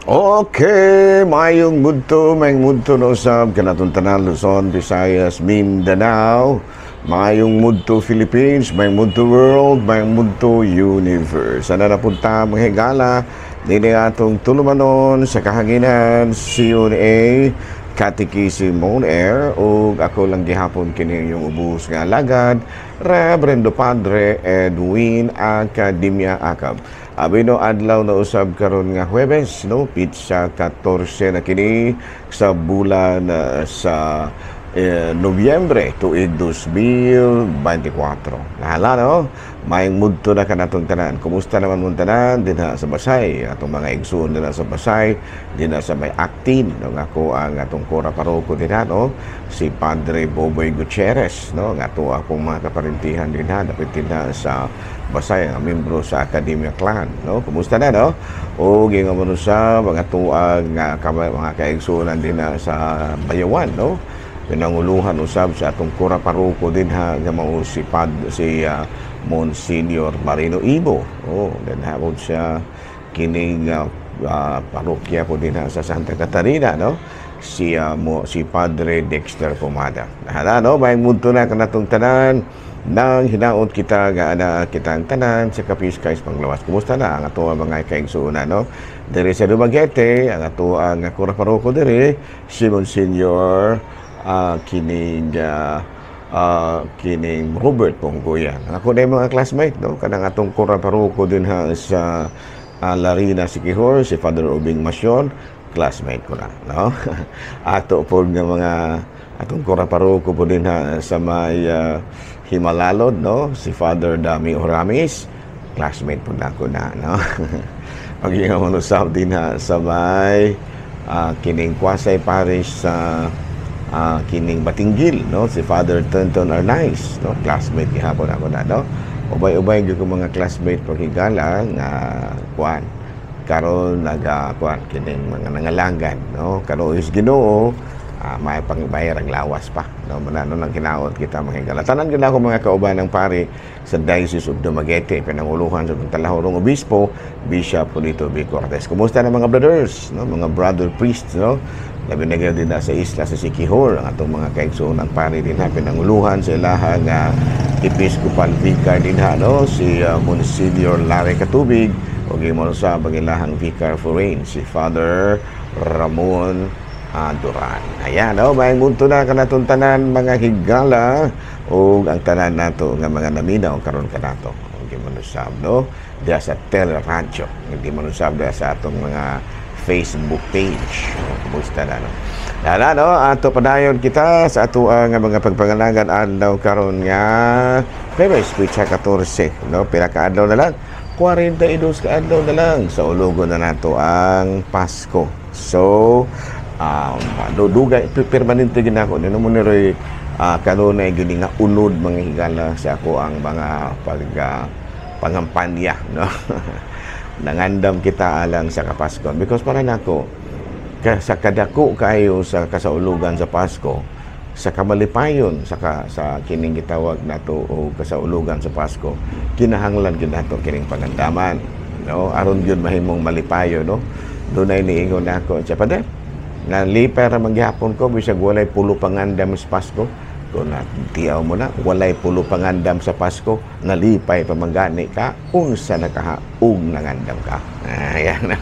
Okay, mayong mudto no sab kanatong tanan Luzon, Visayas, Mindanao. Mayong mudto Philippines, mayong mudto world, mayong mudto universe. Ana na punta mga higala dili atong tulumanon sa kahanginan CONA Catechism on Air ug ako lang gihapon kini yung ubos nga alagad Reverendo Padre Edwin Academia Acab. Abino adlaw na usab karon nga Huwebes, no? Pitsa 14 na kini sa bulan sa Nobyembre tuig 2024. Nahala, no? Mayong mudto na kanatong tanan. Kumusta naman mong tanan? Dinha sa Basay. Atong mga igsoon dinha sa Basay. Dinha sa may actin. No? Ako ang atong kora paroko dinha, no? Si Padre Boboy Gutierrez, no? Nga to akong mga kaparintihan dinha. Dapat dinha sa Basay, ang membro sa Academia Clan, no? Kumusta na, no? O gingamon sa mga tuang mga kaigsunan din sa Bayawan, no? Pinanguluhan usab sa atong kura paroko din ha nga mao si Monsignor Marino Ibo. Oh, then hapon siya kining parokya po din ha sa Santa Catarina, no? Si Padre Dexter Pomada. Hala, no? May munto na kanatong tanan nang hinaot kita nga ana kitang tanan sa Kapiskay panglawas. Kumusta na ang ato mga kaigsuonan, no? Diri sa Dumaguete, ang ato ang kura paroko diri si Monsignor kining Robert Ponggoyan. Ako na mga classmate, no? Kanang atong kura paroko din ha sa Larina Sikihor, si Father Obing Masyon, classmate ko na, no? Ato po nga mga atong kura paroko po din ha sa may Himalalod, no? Si Father Dami Oramis, classmate po na ko na, no? Pag-ingaw usab din ha sa may kining Kwasay Parish sa kining Batinggil, no? Si Father Tonton Arnaiz, no? Classmate gihapon ako na, no? Ubay-ubay gyud ko mga classmate paghigala nga kuan karon kuan kining mga nangalangan, no? Karon is Ginoo may pangbayar ang lawas pa, no? Manano nang kinaot kita mga higala. Tanan gyud ako mga kauban ng pari sa Diocese of Dumaguete, pinanguluhan sa talahorong obispo Bishop Polito B. Cortez. Kumusta na mga brothers, no? Mga brother priests, no? Labi na din na sa isla sa Sikihor ang atong mga kaigsoon ng pari din ha pinanguluhan sa ilahang Episcopal Vicar din ha, no? Si Monsignor Larry Katubig o gimon sa ilahang Vicar Foreign si Father Ramon Duran. Ayan, no? May munto na kanatong tanan mga higala o ang tanan nato nga mga naminaw karon kanato o gimon usab, no? Diya sa Telerancho, hindi man usab diya sa atong mga Facebook page. Kumusta na, no? Lala, no? Ato padayon kita sa ato nga mga pagpangalangan adlaw karon nga Huwebes, Pitsa 14, no? Pila ka adlaw na lang? 42 ka adlaw na lang sa ulugon na nato ang Pasko. So, dugay permanente gid ako nino mo ni kanunay gini nga unod mga higala sa ako ang mga pangampanya, no? Nangandam kita alang sa Kapaskon because para nako sa kadako kayo sa kasaulugan sa Pasko sa kamalipayon sa kining gitawag nato o kasaulugan sa Pasko kinahanglan gyud nato kining pangandaman, no? Aron gyud mahimong malipayo, no? Dunay niingon nako siya pa na lipay ra manggihapon ko bisag walay pulo pangandam sa Pasko. Kung natiyaw mo na, walay pulo pangandam sa Pasko, nalipay pamangani ka, unsa nakahaong nangandam ka. Ayan.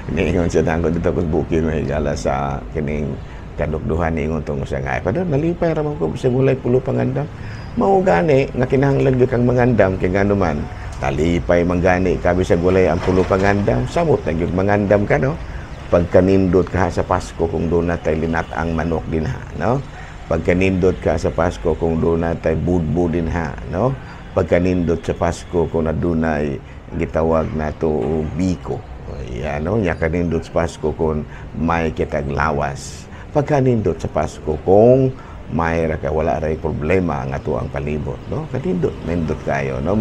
Niingon siya nangod dito kung bukin mahigala sa kining kadukduhan niingon itong siya nga. Pero nalipay ramang ko, bisag walay pulo pangandam. Maugani, nga kinahanglan kang mangandam, kaya nga naman, nalipay manggani ka, bisag walay ang pulo pangandam, samot na yung mangandam ka, no? Pagkanindot ka sa Pasko, kung doon na tayo linat ang manok din ha, no? Pagkanindot ka sa Pasko kung doon natay budbud din ha, no? Pagkanindot sa Pasko kung nadunay gitawag nato biko. Yan, no? Ya kanindot sa Pasko kung may kitag lawas. Pagkanindot sa Pasko kung may wala ray problema ang ato ang palibot, no? Kanindot, nindot kayo, no?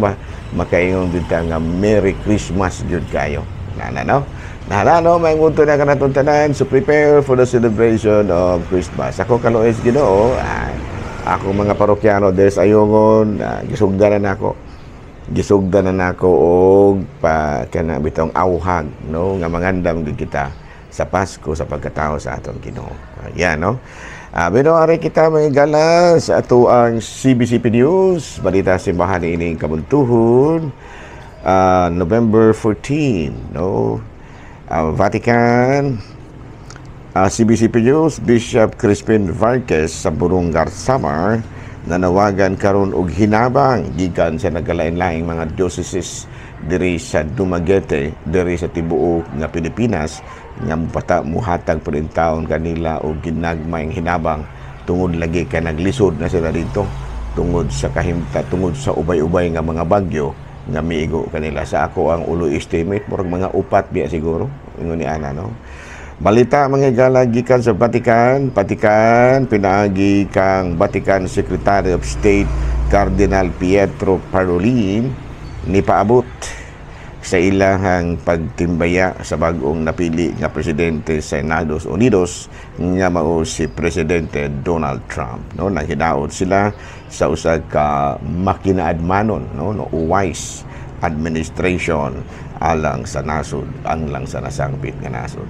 Makaingon din ta nga Merry Christmas jud kayo. No? No, may ngunto na kanatong tanan to prepare for the celebration of Christmas. Ako kaloes Ginoo, ako mga parokyano des ayongon, gisugdanan na nako og pa kana bitong awhag, no? Nga mangandam gid kita sa Pasko sa pagkatao sa aton Ginoo. Ayan, no? Binoari kita mga gala sa ato ang CBCP News, balita simbahan ini kabuntuhon, November 14, no? Vatican, CBCP News, Bishop Crispin Vargas sa Burungar Samar nanawagan karon og hinabang gikan sa nagkalain-laing mga dioceses diri sa Dumaguete, diri sa tibuok nga Pilipinas nga muhatag pa rin taon kanila og ginagmayng hinabang tungod lagi kay naglisod na sila dito tungod sa kahimta, tungod sa ubay-ubay nga mga bagyo nga miigo kanila. Sa ako ang ulo estimate murag mga upat biya siguro ingon ni ana, no? Balita mga higala gikan sa Vatican, pinaagi kang Vatican Secretary of State Cardinal Pietro Parolin ni paabot sa ilahang pagtimbaya sa bagong napili nga presidente sa Estados Unidos nga mao si Presidente Donald Trump, no? Nanghidaot sila sa usa ka makinaadmanon, no wise administration alang sa nasod, lang sa nasangpit nga nasod.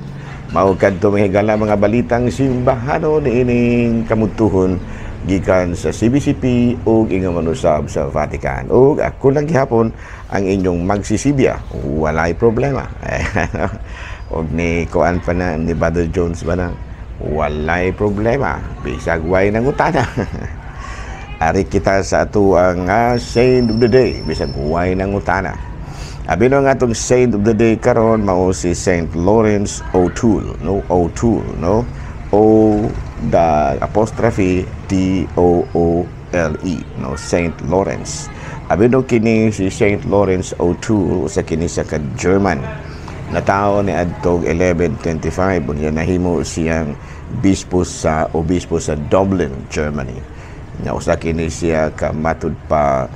Mao kadto mahigala mga balitang simbahanon ining kamutuhon gikan sa CBCP ug ingon manusab sa Vatican. Ug ako lang gihapon ang inyong magsisibya, walay problema. Og ni kuan pa na ni Brother Jones ba na, walay problema, bisag way nang utana. Ari kita sa ato ang Saint of the Day, bisag way nang utana. Abi no nga atong Saint of the Day karon mao si Saint Lawrence O'Toole, no? O'Toole, no? O the apostrophe T-O-O-L-E, no? Saint Lawrence. Abi no kini si Saint Lawrence O'Toole sa kini sa German. Natao ni adtog 1125 unya nahimo siyang obispo sa Dublin, Germany. Nya usa kini siya ka matud pa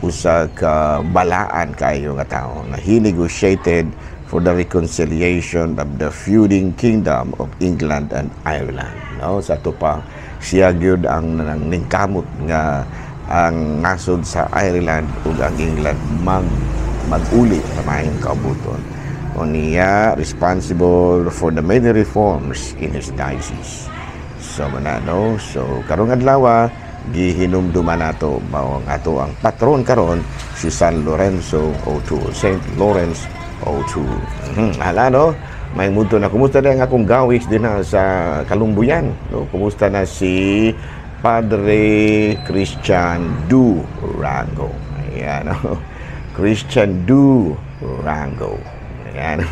usa ka balaan kayo nga tao na he negotiated for the reconciliation of the feuding kingdom of England and Ireland, no? Sa to pa siya gyud ang ningkamot nga ang nasod sa Ireland ug ang England mag-uli sa maayong kabuton. O niya responsible for the many reforms in his diocese. So manano, so karong adlaw gihinumduman nato mao ang ato ang patron karon si San Lorenzo O'Toole, Saint Lawrence O'Toole. Hala, no? May muto na kumusta na ang akong gawis din sa Kalumbuyan, no? Kumusta na si Padre Christian Durango. Ayan, no? Christian Durango. Ayan.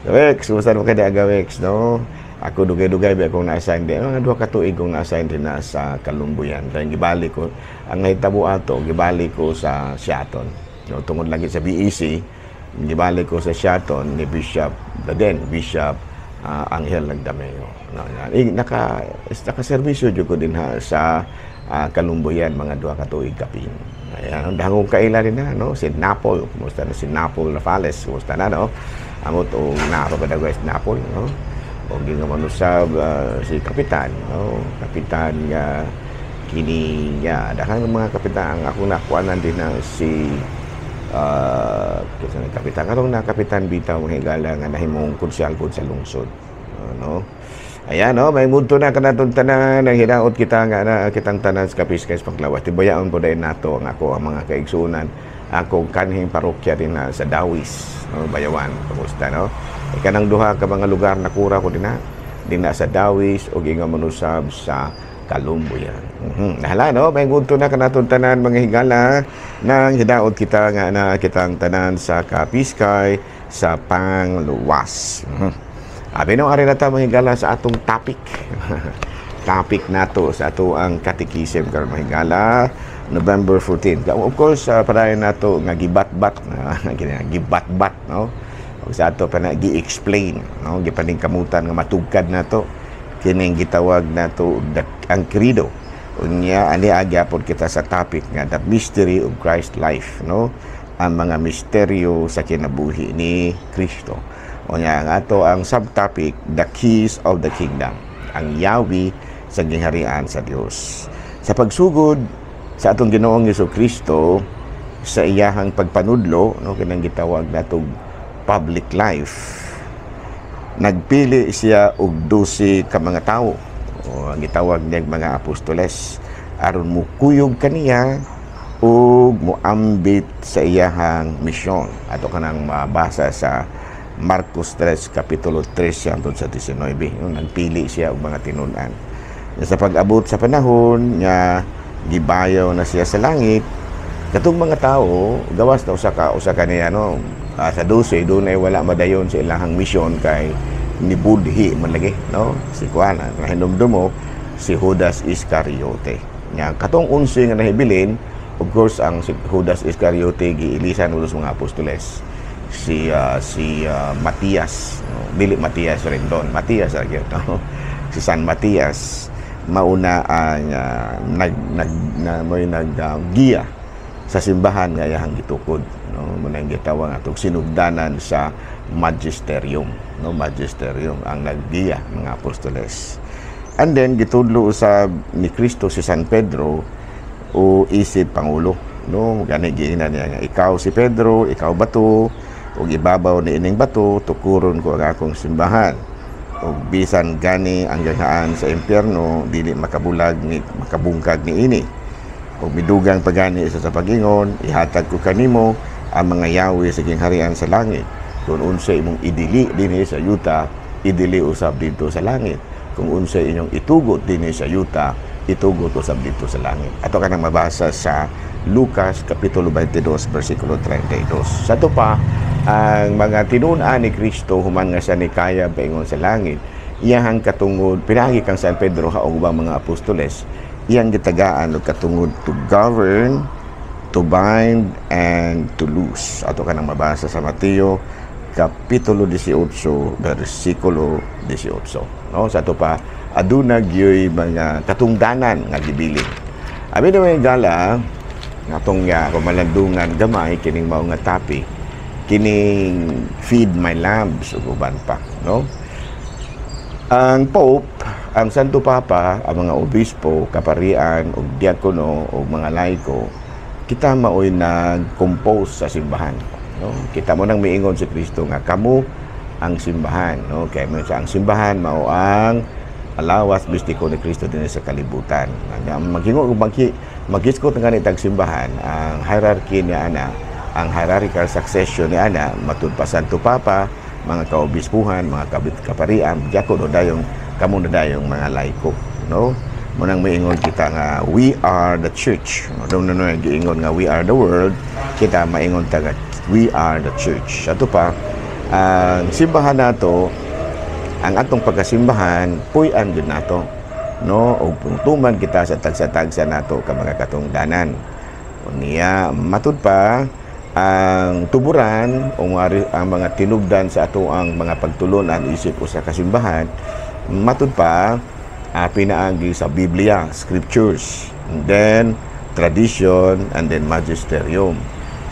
Wex, kumusta mo kada Wex, no? Ako dugay-dugay ba akong na-assign din. Mga 2 ka tuig kong na-assign din na sa Kalumbuyan. Kaya gibalik ko, ang nahitabo ato, gibalik ko sa Seaton. No, tungod lagi sa BEC, gibalik ko sa Seaton ni Bishop Angel Nagdameo. No, naka-servisyo ko din sa Kalumbuyan, mga 2 ka tuig kapin. Ayan, dahong kaila rin na, no? Si Napol, kumusta na si Napol Rafales, kumusta na, no? Amot o napapadagwa si Napol, no? O gingamanusab si Kapitan, no? Kapitan nga kini niya. Dahang mga kapitan, ako nakuanan din na si Kapitan. Karong na Kapitan bitaw higala nga nahimong konsyal sa lungsod. No? Ayan, no? May munto na kanatong tanan, nang hinaot kita nga na kitang tanan sa Kapiskay Paglawas. Tibayaon po dahil nato ang ako, ang mga kaigsunan. Ako kanhing parokya din na sa Dawis, no? Bayawan, kamusta, no? Ikanang duha ka mga lugar na kura ko din na sa Dawis o gingamanusab sa Kalumbuyan. Nahala, no? May munto na kanatong tanan, mga higala, nang hidaot kita nga na kitang tanan sa Kapiskay sa Pangluwas. Abi no, ari na ta mga higala sa atong topic. Topic nato sa ato ang katikisem karon mga higala. November 14. Of course, parayon nato nga gibat-bat, gibat-bat, no? O sa ato pa na gi-explain, no? Gipaningkamutan nga matugkad nato kining gitawag nato ang credo. Unya ani agyapon kita sa topic nga the mystery of Christ life, no? Ang mga misteryo sa kinabuhi ni Kristo. Unya nga ato ang subtopic the keys of the kingdom, ang yawi sa gingharian sa Dios. Sa pagsugod sa atong Ginoong Jesucristo sa iyahang pagpanudlo, no, kinang gitawag natong public life. nagpili siya og 12 ka mga tawo o ang gitawag niya mga apostoles aron mo kuyog kaniya ug moambit sa iyahang misyon. Ato kanang mabasa sa Marcos 3 kapitulo 3 hangtod sa 19. Nagpili siya og mga tinun-an. Sa pag-abot sa panahon nga gibayaw na siya sa langit, katong mga tao gawas na usa ka niya sa 12 dunay wala madayon sa ilahang misyon kay ni budhi man lagi si kuan ang hinumdumo si Judas Iscariote. Nya katong 11 nga nahibilin, of course ang si Judas Iscariote giilisan ulos mga apostoles. Si Matias, dili Matias rin doon. Matias si San Matias mauna ang naggiya sa simbahan nga iyang gitukod munang gitawag atong sinugdanan sa magisterium ang naggiya mga apostoles. And then gitudlo usab ni Kristo si San Pedro o isip pangulo gani giingnan niya nga ikaw si Pedro, ikaw bato ug ibabaw ni ining bato tukuron ko ang akong simbahan ug bisan gani ang ganghaan sa impyerno dili makabungkag ni ini ug midugang pagani isa sa pagingon ihatag ko kanimo ang mga yawi sa gingharian sa langit. Kung unsay imong idili dinhi sa yuta, idili usab dito sa langit. Kung unsay inyong itugot dinhi sa yuta, itugot usab dito sa langit. Ato kanang mabasa sa Lucas kapitulo 22 bersikulo 32. Sa to pa ang mga tinun-an ni Kristo human nga sa nikaya paingon sa langit, iyang katungod pinagi kang San Pedro haog ubang mga apostoles, iyang gitagaan og katungod to govern, to bind, and to loose. Ato kanang mabasa sa Mateo kapitulo 18 bersikulo 18. Sa ato pa aduna gyoy mga katungdanan nga gibilin. Abi na may gala natong kumalandungan gamay kining mao nga topic, kining feed my lambs ug uban pa ang Pope, ang Santo Papa, ang mga obispo, kaparian ug diakono ug mga laiko, kita maoy nag-compose sa simbahan. Kita mo nang miingon si Kristo nga kamo ang simbahan. Kaya mo sa ang simbahan mao ang alawas mistiko ni Kristo din sa kalibutan. Maghingo ug magiskot nga ni tag simbahan ang hierarchy ni ana, ang hierarchical succession ni ana matud pa Santo Papa, mga kaobispuhan, mga kaparian, diakono dayong kamo na dayong mga laiko. Munang maingon kita nga we are the church. Doon na giingon nga we are the world, kita maingon taga we are the church. Ato pa ang simbahan nato, ang atong pagkasimbahan puy-an gyud nato o pungtuman kita sa tagsa-tagsa nato ka mga katungdanan. Unya matud pa ang tuburan o ang mga tinubdan sa ato ang mga pagtulunan isip usa ka simbahan, matud pa pinaagi sa Biblia, scriptures, and then tradition, and then magisterium.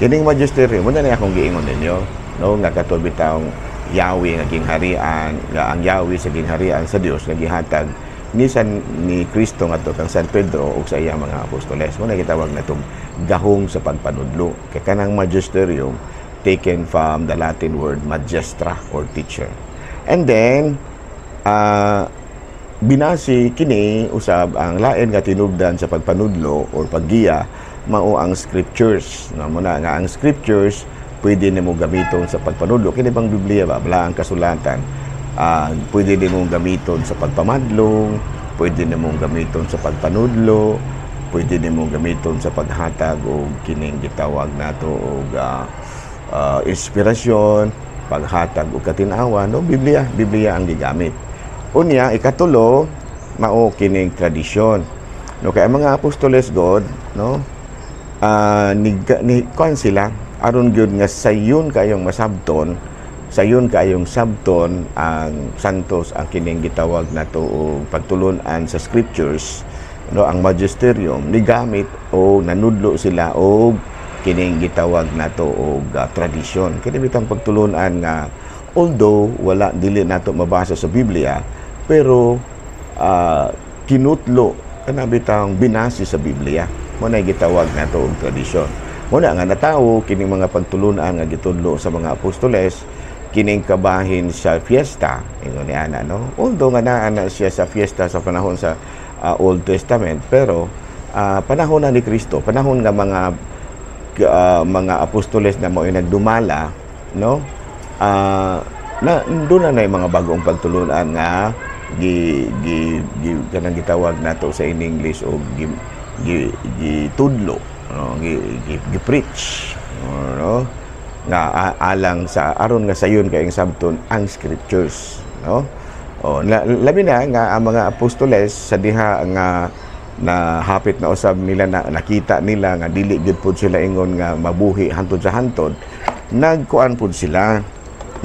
Kining magisterium, muna na akong giingon ninyo, nga katubi taong Yahweh nga gingharian, nga ang Yahweh sa gingharian sa Dios nga gihatag ni Kristo nga to kang San Pedro ug sa iyang mga apostoles. Muna gitawag na itong gahong sa pagpanudlo. Kaya kanang magisterium taken from the Latin word magistra or teacher. And then binasi kini usab ang lain nga tinubdan sa pagpanudlo or paggiya mao ang scriptures. Muna nga ang scriptures pwede nimo gamiton sa pagpanudlo. Kini bang Biblia ba bala ang kasulatan, pwede nimo gamiton sa pagpamadlong, pwede nimo gamiton sa pagpanudlo, pwede nimo gamiton sa paghatag og kining gitawag nato og inspirasyon, paghatag og katin-awan. Biblia ang gigamit. Unya ikatulo mao kining tradisyon. Kay mga apostoles God ni kuan sila aron gyud nga sayon kayong masabton, sayon kayong sabton ang santos ang kining gitawag nato og pagtulon-an sa scriptures. Ang magisterium ni gamit o nanudlo sila og kining gitawag nato og tradisyon. Kini bitang pagtulon-an nga although wala dili nato mabasa sa Biblia, pero kinutlo kana bitang binasi sa Biblia. Mo na gitawag nato og tradisyon. Muna nga natawo kining mga pagtulunan nga gitudlo sa mga apostoles kining kabahin sa fiesta ingon ni ana, no, although nga naa siya sa fiesta sa panahon sa Old Testament, pero panahon na ni Kristo, panahon nga mga apostoles na mo'y nagdumala, no, na doon na yung mga bagong pagtulunan nga kanang gitawag nato sa in English o gitudlo, no, gi-preach, no, nga alang sa aron nga sayon kay sabton ang scriptures, no. Labi na nga ang mga apostoles sa diha nga na hapit na usab nila na nakita nila nga dili gid pud sila ingon nga mabuhi hantod sa hantod, nagkuan pud sila,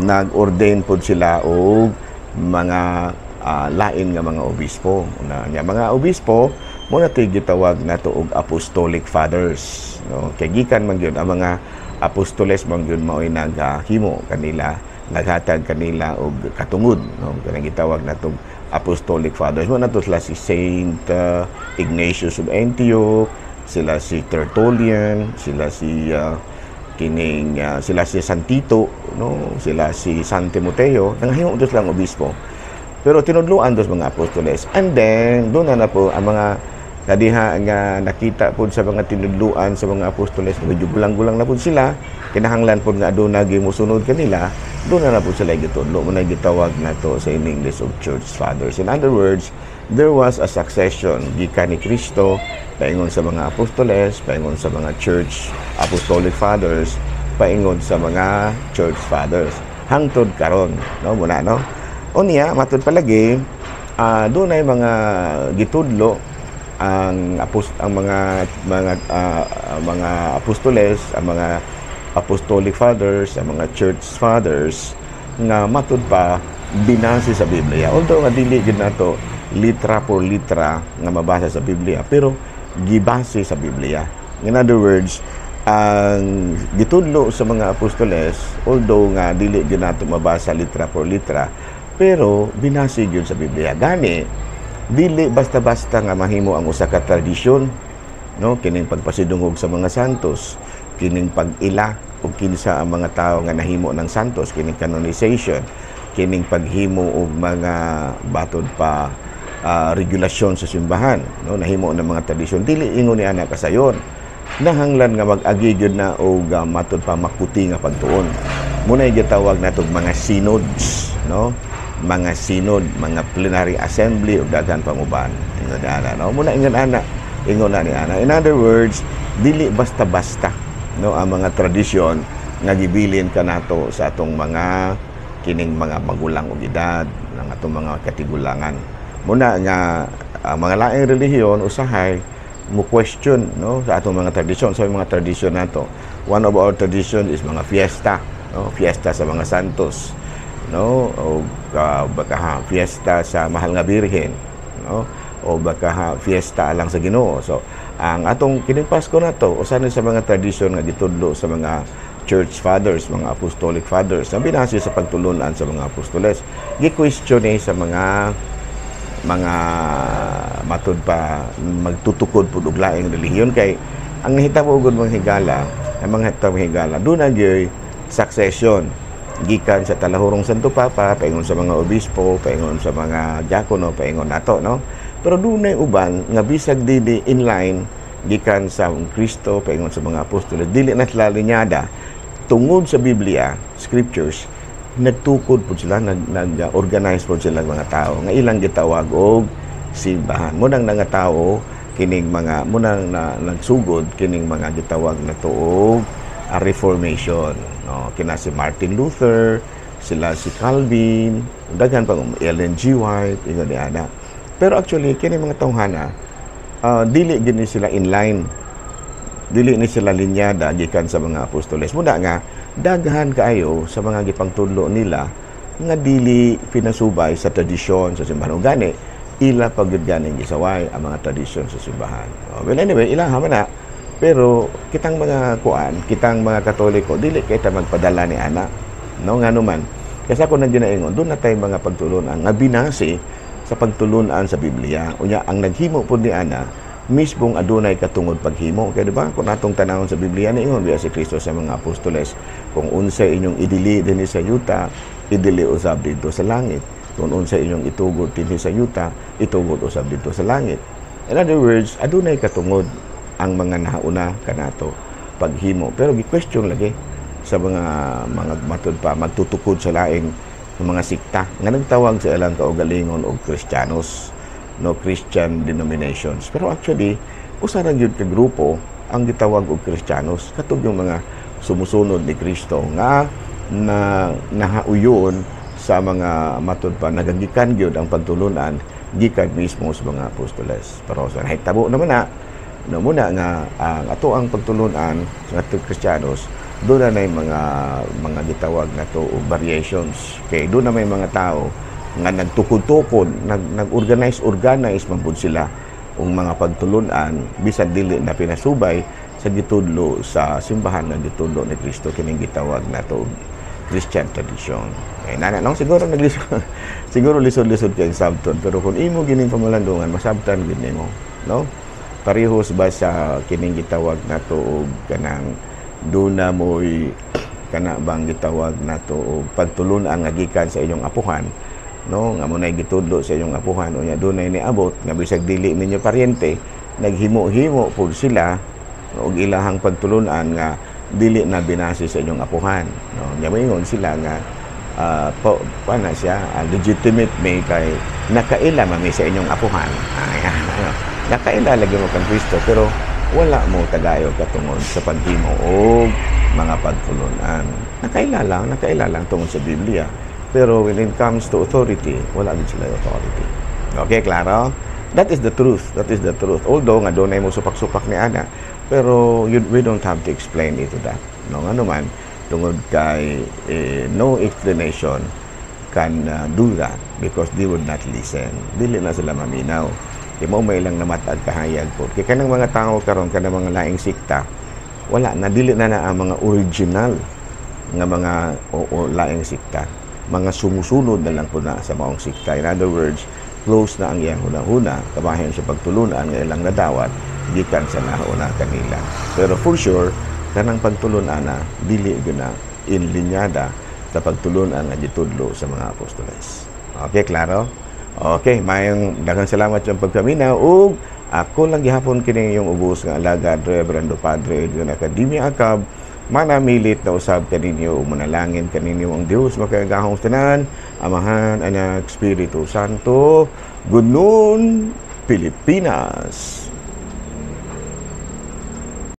nag-ordain pud sila og mga lain nga mga obispo. Mga obispo mo na gitawag nato og apostolic fathers, no, kay gikan man gyud ang mga apostoles man gyud mao'y naghimo kanila, naghatag kanila og katungod, no, kanang gitawag natong apostolic fathers. Mo nato sila si Saint Ignatius of Antioch, sila si Tertullian, sila si sila si San Tito, no, sila si San Timoteo, nangahimo dos lang obispo. Pero tinudluan dos mga apostoles. And then doon na po ang mga kadiha nga nakita po sa mga tinudluan sa mga apostoles, medyo gulang-gulang na po sila, kinahanglan po nga doon na gimusunod kanila, doon na po sila gitudlo, mo na gitawag na to sa in English of church fathers. In other words, there was a succession gikan ni Kristo paingon sa mga apostoles, paingon sa mga church apostolic fathers, paingon sa mga church fathers hangtod karon, no, muna, no. Unya matud palagi doon ay mga gitudlo ang mga apostoles, ang mga apostolic fathers, ang mga church fathers nga matud pa binase sa Biblia. Although nga dili gid nato litra por litra nga mabasa sa Biblia, pero gibase sa Biblia. In other words, ang gitudlo sa mga apostoles, although nga dili gid nato mabasa litra por litra, pero binase gyud sa Biblia. Gani dili basta-basta nga mahimo ang usa ka tradisyon, no, kining pagpasidungog sa mga santos, kining pag-ila ug kinsa ang mga tawo nga nahimo ng santos, kining canonization, kining paghimo og mga batod pa regulasyon sa simbahan, no, nahimo ng mga tradisyon, dili ingon ni ana kasayon. Nahanglan nga mag-agi gyud na og matod pa makuti nga pagtuon. Muna gitawag natog mga synods, no, mga synod, mga plenary assembly ug daghan panguban. Ingon ana, no, muna ingon ana, ingon na ni ana. In other words, dili basta-basta, no, ang mga tradisyon nga gibilin kanato sa atong mga kining mga magulang og edad, ng atong mga katigulangan. Muna nga ang mga laing relihiyon usahay mo question, no, sa atong mga tradisyon. So mga tradisyon nato, one of our tradition is mga fiesta, no, fiesta sa mga santos, no, o baka fiesta sa mahal nga birhen, no, o baka fiesta lang sa Ginoo. So ang atong kining Pasko nato usa ni sa mga tradisyon nga gitudlo sa mga church fathers, mga apostolic fathers, na binase sa pagtulunan sa mga apostoles. Gi-question sa mga matud pa magtutukod pud og laing relihiyon, kay ang nahitabo ugod mga higala, ang mga higala doon na gyud succession gikan sa talahurong Santo Papa, paingon sa mga obispo, paingon sa mga diakono, paingon nato, no. Pero dunay uban nga bisag dili in line gikan sa Kristo, paingon sa mga apostoles, dili na sila linyada tungod sa Biblia, scriptures, nagtukod po sila, nag-organize po sila mga tao nga ilang gitawag og simbahan. Munang nga tao kining mga munang nagsugod kining mga gitawag na tuog Reformation, no, kina si Martin Luther, sila si Calvin, daghan pa Ellen G. White, ingon ni ana. Pero actually kini mga tawhana dili gini sila in line, dili ni sila linyada gikan sa mga apostoles. Muna nga daghan kaayo sa mga gipangtudlo nila nga dili pinasubay sa tradisyon sa simbahan. Gani ila pagyud ganing gisaway ang mga tradisyon sa simbahan. Well anyway, ilaha man na. Pero kitang mga kuan, kitang mga Katoliko, dili kay ta magpadala ni ana, no, nga naman. Kasi ako nang ginaingon, doon na tayo mga pagtulunan nga binase sa pagtulunan sa Biblia. Unya ang naghimo pud ni ana mismong adunay katungod paghimo. Kaya di ba, kung atong tanawon sa Biblia na ingon, biya si Kristo sa mga apostoles, kung unsay inyong idili dinhi sa yuta, idili usab dito sa langit. Kung unsay inyong itugod dinhi sa yuta, itugod usab dito sa langit. In other words, adunay katungod ang mga nahauna kanato paghimo. Pero gi-question lagi sa mga matod pa magtutukod sa laing mga sikta nga nagtawag sa ilang kaugalingon og Kristiyanos, no, Christian denominations. Pero actually, usa ra gyud ka grupo ang gitawag og Kristiyanos, katug yung mga sumusunod ni Kristo nga na nahauyon sa mga matod pa nagagikan gyud ang pagtulunan gikan mismo sa mga apostoles. Pero sa nahitabo naman na no muna nga ang ato ang pagtulunan sa ato Kristiyanos, doon na may mga gitawag na to variations. Kay doon na may mga tao nga nagtukod-tukod, nag-organize man pud sila ang mga pagtulunan bisan dili na pinasubay sa gitudlo sa simbahan nga gitudlo ni Kristo kining gitawag na to Christian tradition. Eh nana nang siguro siguro lisod-lisod kay sabton, pero kung imo gining pamalandungan masabtan gid nimo, no? Parehos ba sa kining gitawag na to og kanang doon na mo'y kana bang gitawag na to o pagtulunan nga gikan sa inyong apuhan, no, nga mo na gitudlo sa inyong apuhan unya doon na niabot nga bisag dili ninyo paryente naghimo-himo pud sila og ilahang pagtulunan nga dili na binasi sa inyong apuhan, no, nya moingon sila nga paano siya legitimate may kay nakaila man sa inyong apuhan, nakaila lagi mo kang Kristo pero wala mo tagayo katungod sa paghimo o mga pagtulunan. Nakaila lang tungod sa Biblia. Pero when it comes to authority, wala din sila authority. Okay, klaro? That is the truth. That is the truth. Although, nga doon ay mo supak-supak ni Ana, pero we don't have to explain it to that. No, nga naman, tungod kay no explanation can do that because they would not listen. Dili na sila maminaw. Di mo may lang namatag kahayag po. Kaya kanang mga tao karon kanang mga laing sikta, wala na dili na ang mga original nga mga laing sikta. Mga sumusunod na lang po na sa maong sikta. In other words, close na ang iyang huna-huna, kabahin sa pagtulunan nga ilang nadawat gikan sa nauna kanila. Pero for sure, kanang pagtulunan na dili gyud na inlinyada sa pagtulunan nga gitudlo sa mga apostoles. Okay, klaro? Okay, mayong daghang salamat yung pagkaminaw ug ako lang gihapon kini yung ubos nga alagad Reverendo Padre Edwin Academia Acab manamilit na usab kaninyo ug manalangin kaninyo ang Dios makagahong tanan, Amahan, Anak, Espiritu Santo. Good noon, Pilipinas.